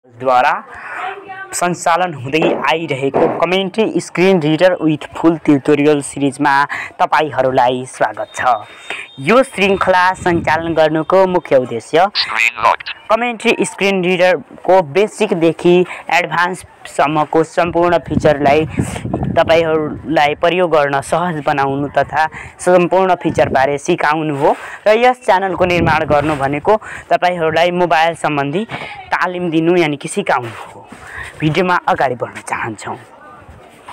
द्वारा सञ्चालन हुँदै आइरहेको commentary screen reader with full tutorial सिरिजमा तपाईहरुलाई स्वागत छ। यो श्रृंखला सञ्चालन गर्नुको मुख्य उद्देश्य कमेन्ट्री स्क्रिन रिडरको बेसिक देखि एडभान्स सम्मको सम्पूर्ण फिचरलाई तपाईहरुलाई प्रयोग गर्न सहज बनाउनु तथा सम्पूर्ण फिचर बारे सिकाउनु हो र यस च्यानलको निर्माण गर्नु भनेको तपाईहरुलाई मोबाइल सम्बन्धी तालिम दिनु यानी कि सिकाउनु हो। भिडियोमा अगाडि बढ्न चाहन्छौं।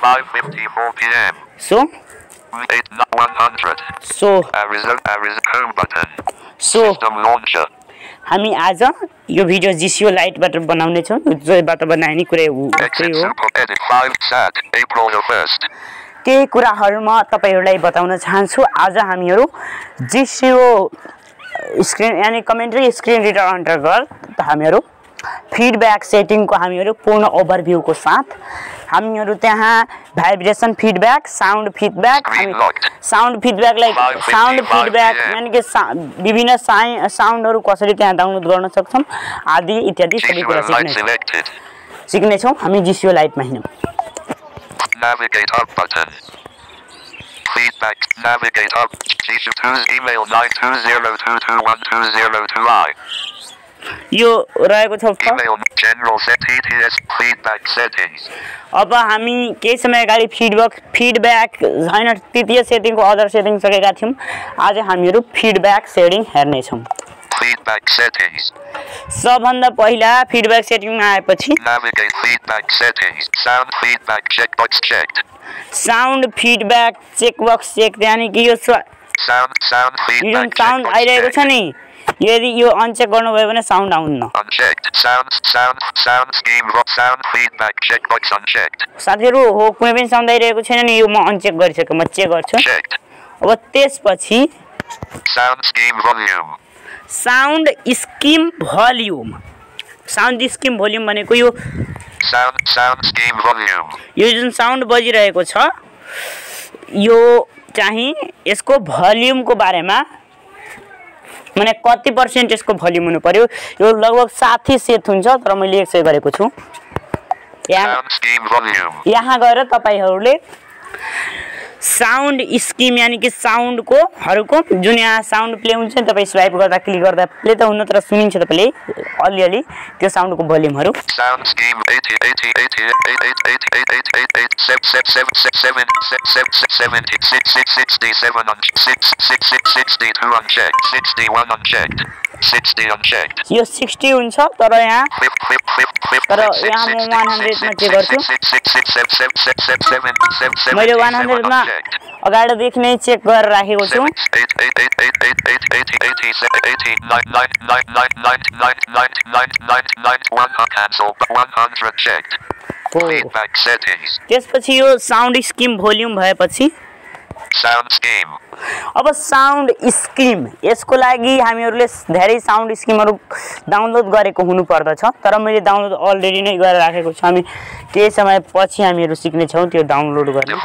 5:54 p.m. So System launcher. हामी आज यो भिडियो जीसीओ लाइटबाट बनाउने छौं। जोबाट बनाइने कुरा हो। त्यही कुराहरुमा तपाईहरुलाई बताउन चाहन्छु। आज हामीहरु जीसीओ स्क्रिन यानी कमेन्ट्री स्क्रिन रिडर अन्तर्गत हामीहरु फीडब्याक सेटिङ को हामीहरु पूर्ण ओभरभ्यू को साथ हामीहरु त्यहाँ vibration feedback, sound feedback, sound feedback यानी कि विभिन्न साउन्डहरु कसरी त्यहाँ डाउनलोड गर्न सक्छौं आदि इत्यादि सबै कुरा सिक्ने छौं। हामी जीसीओ लाइटमा हिँडौं। Navigate up button. Feedback. Navigate up. G2's email 920221202I. यो रहेको छ email general TTS feedback settings. अब हामी केही समय अगाडि फीडब्याक हैन तृतीय सेटिङको अदर सेटिङ सकेका थियौं। आज हामीहरु फीडब्याक सेटिङ हेर्ने छौं। Feedback settings. सबभन्दा पहिला फीडब्याक सेटिङमा आएपछि Navigate feedback settings. Sound feedback checkbox checked. Sound feedback checkbox check यानी कि यो sound feedback साउन्ड आइरहेको छ नि यदि यो अनचेक गर्नुभयो भने sound आउन्न। Unchecked. Sound scheme sound feedback checkbox unchecked. साथीहरु हो कुनै पनि साउन्ड आइरहेको छैन नि यो म अनचेक गरिसके म चेक गर्छु। Checked. अब त्यसपछि sound scheme volume. Sound scheme volume. Sound scheme volume भनेको यो sound scheme volume. यो जुन साउन्ड बजिरहेको छ यो चाहिँ यसको भोल्युम को बारेमा माने कति % यसको भोल्युम हुनु पर्यो यो लगभग 60 सेट हुन्छ तर मैले 100 गरेको छु। यहाँ गएर तपाईहरुले साउन्ड स्किम यानी कि साउन्ड को हरुको जुन यहाँ साउन्ड प्ले हुन्छ नि तपाई स्वाइप गर्दा क्लिक गर्दा प्ले त हुन्न तर सुनिन्छ तपाईले अलिअलि त्यो साउन्ड को भोल्युम हरु sound scheme 80 unchecked 61 unchecked 60 unchecked यो 60 हुन्छ तर यहाँ म 100 मा के गर्छु मैले 100 मा अगाडि देखि नै चेक गरेर राखेको छु। त्यसपछि यो साउन्ड स्किम भोल्युम भएपछि sound scheme. अब साउन्ड स्किम यसको लागि हामीहरुले धेरै साउन्ड स्किमहरु डाउनलोड गरेको हुनु पर्दछ तर मैले डाउनलोड अलरेडी नै गरेर राखेको छु। हामी केही समय पछि हामीहरु सिक्ने छौं त्यो डाउनलोड गर्ने।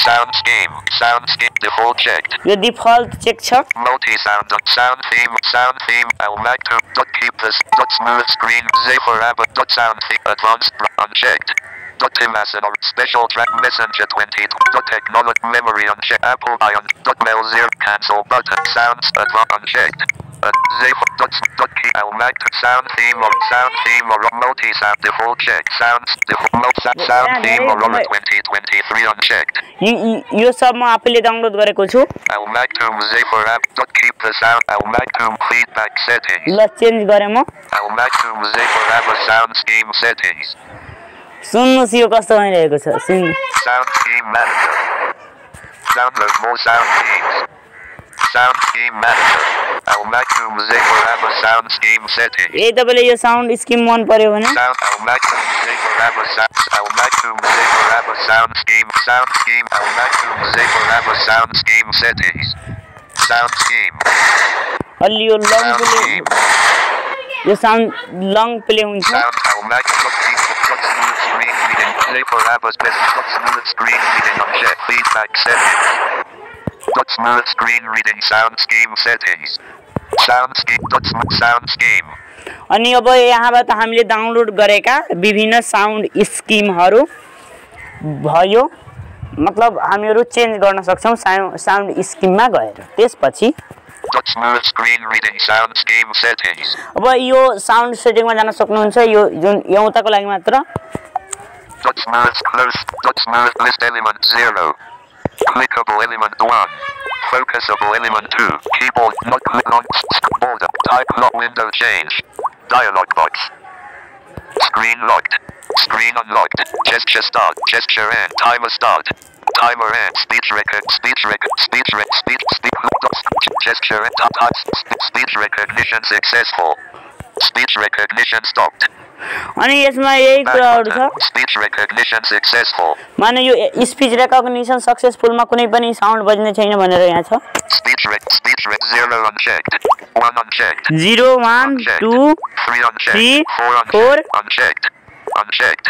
Sound scheme default checked. यो डिफल्ट चेक छ। Multi sound theme I'll like to keep this smooth screen zephyr app sound theme advanced unchecked. Timason or special track messenger 20 technology memory unchecked Apple ion mail 0 cancel button sounds unchecked I'll like to sound theme or multi sound default check sound theme or 2023 unchecked यो सब म आफैले download गरेको छु। I'll like to zephyr app keep the sound I'll like to feedback settings ल change गरे म I'll like to zephyr app sound scheme settings सुन्नुस् यो कस्तो भइरहेको छ सुन sound scheme manager download more sound schemes sound scheme manager I would like to zephyr app sound scheme setting ए तपाईले यो sound scheme मन पर्यो भने I would like to zephyr app sound scheme I would like to zephyr app sound scheme settings sound scheme अलि यो long play यो sound long play हुन्छ। I would like to screen reading zephyr app smooth screen reading unchecked feedback settings smooth screen reading sound scheme settings sound scheme अनि अब यहाँबाट हामीले download गरेका विभिन्न साउन्ड स्किमहरू भयो मतलब हामीहरू चेन्ज गर्न सक्छौं साउन्ड स्किममा गएर त्यसपछि Smooth screen reading sound scheme settings. अब यो साउन्ड सेटिङमा जान सक्नुहुन्छ यो जुन एउटाको लागि मात्र Smooth list element 0. Clickable element 1. Focusable element 2. Keyboard not click on border. Type lock window change. Dialog box. Screen locked. Screen unlocked. Gesture start. Gesture end. Timer start. Timer end. Speech gesture end. Speech recognition successful. Speech recognition stopped. अनि यसमा यही कुराहरु छ Speech recognition successful. माने यो speech recognition सक्सेसफुलमा कुनै पनि sound बज्ने छैन भनेर यहाँ छ Speech rec 0 unchecked. 1 unchecked. 0 1 2 3 unchecked. 4 unchecked. Unchecked.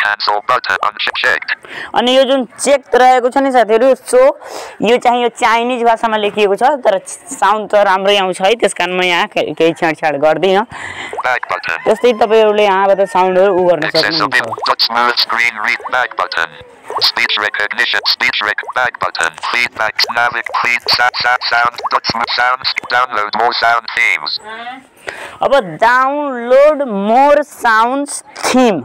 Cancel button unchecked. अनि यो जुन चेक रहेको छ नि साथीहरु सो यो चाहिँ यो चाइनिज भाषामा लेखिएको छ तर साउन्ड त राम्रै आउँछ है त्यसकारण म यहाँ केही छाडछाड गर्दिन Back button. त्यस्तै तपाईहरुले यहाँबाट साउन्डहरु उ गर्न सक्नुहुन्छ Smooth screen read back button. Speech recognition, back button, feedback, sounds, download more sound themes. अब download more sounds theme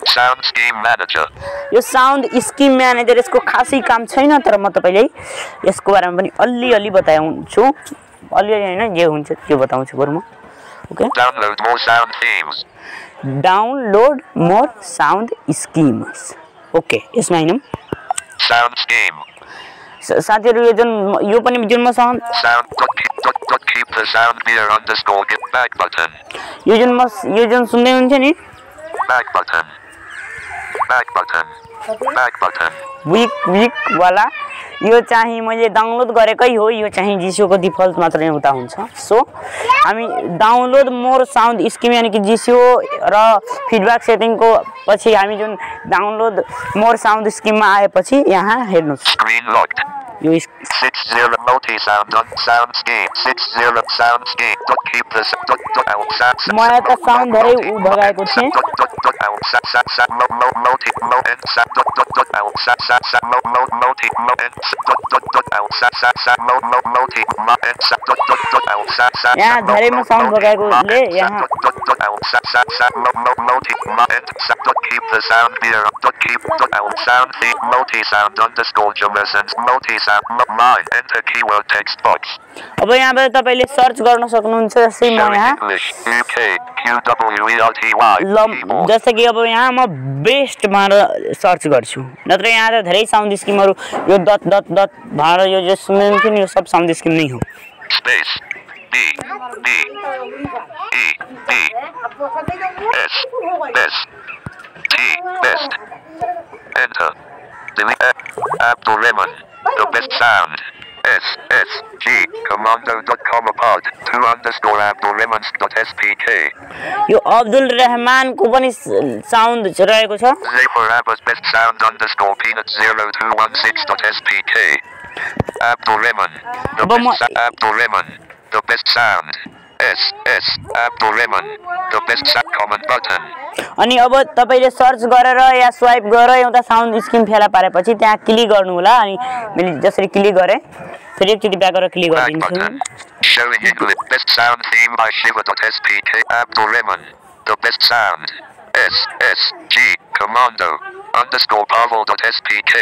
Sound scheme manager. यो साउन्ड स्किम म्यानेजर यसको खासै काम छैन तर म तपाईलाई यसको बारेमा पनि अलि बताउँछु अलि हैन जे हुन्छ त्यो बताउँछु बरु म okay Download more sound themes. Download more sound schemes okay यसमा हैन Sound scheme. साथीहरु यो पनि जुन म sound keep the sound near underscore get back button. यो जुन सुन्दै हुनुहुन्छ नि Back button. वीक वाला यो चाहिँ मैले डाउनलोड गरेकै हो यो चाहिँ जिसिओको डिफल्ट मात्र एउटा हुन्छ सो हामी डाउनलोड मोर साउन्ड स्किम यानी कि जिसिओ र फिडब्याक सेटिङको पछि हामी जुन डाउनलोड मोर साउन्ड स्किममा आएपछि यहाँ हेर्नुस् Screen locked. यो 60 multi sound sound scheme 60 sound scheme keep the म यहाँ साउन्ड धेरै उ भगाएको थिएँ यहाँ धेरैमा साउन्ड भगाएकोले यहाँ keep the sound near keep sound multi sound underscore Jamersons multi sound line enter keyword text box. अब यहाँबाट तपाईले सर्च गर्न सक्नुहुन्छ जस्तै म यहाँ जस्तै कि अब यहाँ म बेस्ट भनेर सर्च गर्छु नत्र यहाँ त धेरै साउन्ड स्किमहरु यो डट डट डट भनेर यो जे सुन्नुहुन्छ नि यो सब साउन्ड स्किम नै हो space B E S T best enter delete Abdulrahman the best sound SSG commando.com apart 2 underscore Abdulrahman.spk यो अब्दुल रहमान को पनि साउन्ड रहेको छ Zephyr Abbas best sound underscore peanut 0216.spk Abdulrahman the best sound SS Abdulrahman the best sound comment button अनि अब तपाईले search गरेर या swipe गरेर एउटा साउन्ड स्किम फेला पारेपछि त्यहाँ क्लिक गर्नु होला अनि मैले जसरी क्लिक गरे फेरि एकचोटी ब्याक गरेर क्लिक गरिदिन्छु showing English best sound theme by shiva.spk Abdulrahman the best sound SSG commando underscore pavel.spk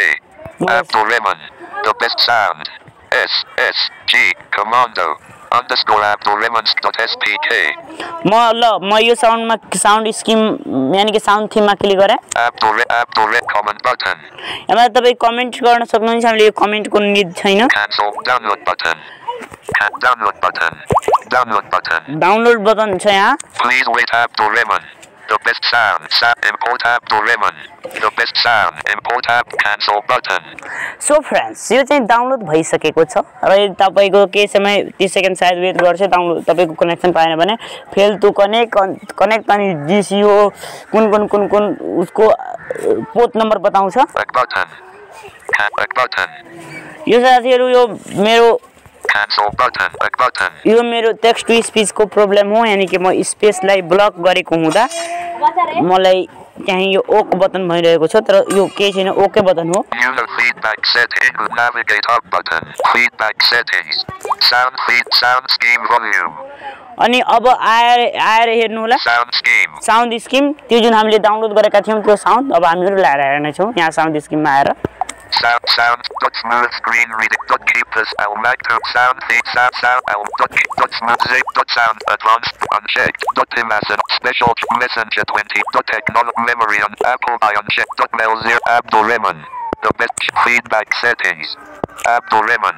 Abdulrahman the best sound SSG commando underscore Abdulrahman.spk म यो साउन्ड स्किम यानी कि साउन्ड थीममा क्लिक गरे Abdulrahman comment button यहाँ तपाई comment गर्न सक्नुहुन्छ हामीले यो कमेन्टको निड छैन cancel download button download button छ यहाँ please wait Abdulrahman the best sound import Abdulrahman the best sound import app cancel button so friends यो चाहिँ डाउनलोड भइसकेको छ र तपाईको के समय 30 सेकेन्ड सायद वेट गर्छ डाउनलोड तपाईको कनेक्सन पाएन भने फेल टु कनेक्ट अनि जिसिओ कुन उसको पोर्ट नम्बर बताउँछ back button यो साथीहरु यो मेरो Cancel button. Back button. यो मेरो टेक्स्ट टु स्पीच को प्रब्लम हो यानी कि म स्पेसलाई ब्लक गरेको हुँदा मलाई त्यही यो ओ को बटन भइरहेको छ तर यो के छैन ओके बटन हो User feedback setting. Navigate up button. Feedback settings. Sound scheme volume. अनि अब आएर हेर्नु होला Sound scheme. साउन्ड स्किम त्यो जुन हामीले डाउनलोड गरेका थियौं त्यो साउन्ड अब हामीहरु ल्याएर हेर्ने छौं यहाँ साउन्ड स्किममा आएर Sound. Smooth screen reading. Keepers. Sound. Smooth zip. Sound. Advanced. Unchecked. Imagine. Special. Messenger 20. Technology memory on Apple by unchecked. Mail 0. Abdurrahman. The best feedback settings. Abdurrahman.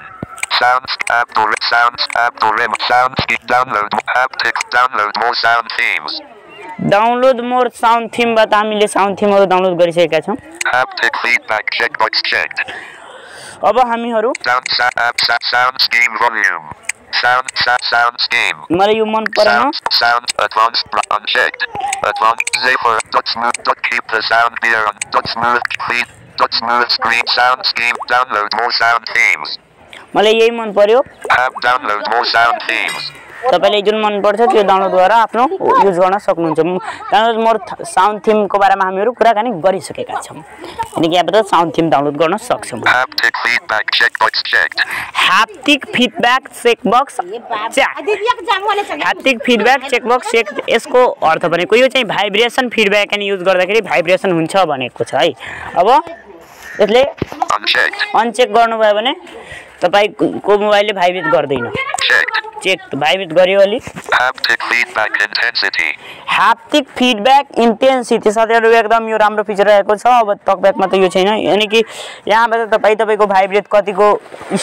Sounds. Abdurrahman. Sounds. Download. Haptics. Download more sound themes. Download more sound theme बाट हामीले sound थीमहरु download गरिसकेका छौं Haptic feedback checkbox checked. अब हामीहरु Sound scheme volume. Sound scheme. मलाई यो मन परेन Sound advanced unchecked. Advanced zipper. Smooth. Keep the sound clear on. Smooth feed. Smooth screen sound scheme. Download more sound themes. मलाई यही मन पर्यो Download more sound themes. तपाईले जुन मन पर्छ त्यो डाउनलोड गरेर आफ्नो युज गर्न सक्नुहुन्छ डाउनलोड मोर साउन्ड थीम को बारेमा हामीहरु कुराकानी गरिसकेका छौं अनि के यहाँबाट साउन्ड थीम डाउनलोड गर्न सक्छौं Haptic feedback checkbox checked. Haptic feedback checkbox check Haptic feedback checkbox check यसको अर्थ भनेको यो चाहिँ भाइब्रेसन फिडब्याक अनि युज गर्दाखेरि भाइब्रेसन हुन्छ भनेको छ है अब यसले अनचेक गर्नुभयो भने तपाईको मोबाइलले भाइब्रेट गर्दैन चेक भाइब्रेट गर्यो अलि Haptic feedback intensity. Haptic feedback intensity साथीहरु एकदम यो राम्रो फिचर रहेको छ अब टकब्याकमा त यो छैन यानी कि यहाँबाट तपाईको भाइब्रेट कतिको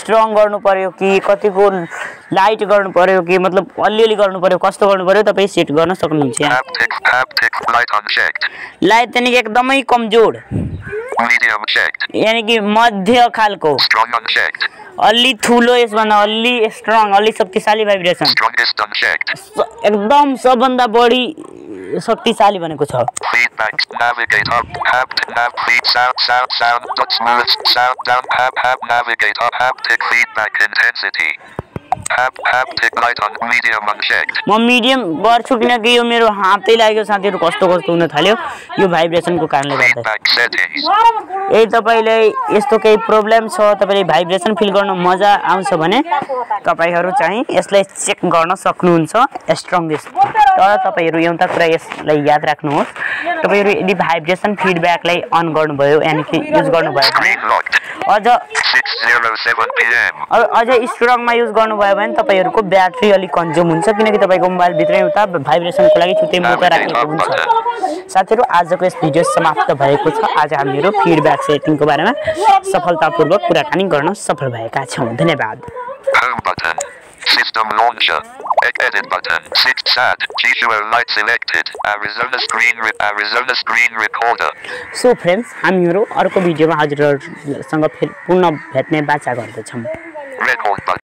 स्ट्रङ गर्नु पर्यो कि कतिको लाइट गर्नु पर्यो कि मतलब अलि गर्नु पर्यो कस्तो गर्नु पर्यो तपाई सेट गर्न सक्नुहुन्छ Haptic light unchecked. लाइट चाहिँ एकदमै कमजोर Medium checked. यानी कि मध्य खालको Strong unchecked. अलि ठुलो यसभन्दा अलि स्ट्रङ अलि शक्तिशाली भाइब्रेसन Strongest unchecked. एकदम सबभन्दा बढी शक्तिशाली भनेको छ Feedback navigate up haptic feed sound smooth sound down navigate up haptic feedback intensity. Haptic light on medium unchecked. म मिडियम गर्छु किनकि यो मेरो हातै लाग्यो साथीहरु कस्तो हुन थाल्यो यो भाइब्रेसनको कारणले गर्दा ए तपाईले यस्तो केही प्रब्लम छ तपाईले भाइब्रेसन फिल गर्न मजा आउँछ भने तपाईहरु चाहिँ यसलाई चेक गर्न सक्नुहुन्छ स्ट्रङेस्ट तर तपाईहरु एउटा कुरा यसलाई याद राख्नुहोस् तपाईहरु यदि भाइब्रेसन फिडब्याकलाई अन गर्नुभयो यानी कि युज गर्नुभयो अझ 6:07 PM. अझ स्ट्रङमा युज गर्नुभयो भने तपाईहरुको ब्याट्री अलि कन्ज्युम हुन्छ किनकि तपाईको मोबाइल भित्रै उता भाइब्रेसनको लागि छुट्टै मोटर राखेको हुन्छ साथीहरु आजको यस भिडियो समाप्त भएको छ आज हामीहरु फिडब्याक सेटिङको बारेमा सफलतापूर्वक कुराकानी गर्न सफल भएका छौं धन्यवाद Home button. System launcher. Edit button. Sad. Visual light selected. Arizona screen recorder. So friends, हामीहरु अर्को भिडियोमा हजुरहरुसँग फेरि पुनः भेट्ने बाचा गर्दछौं Record button.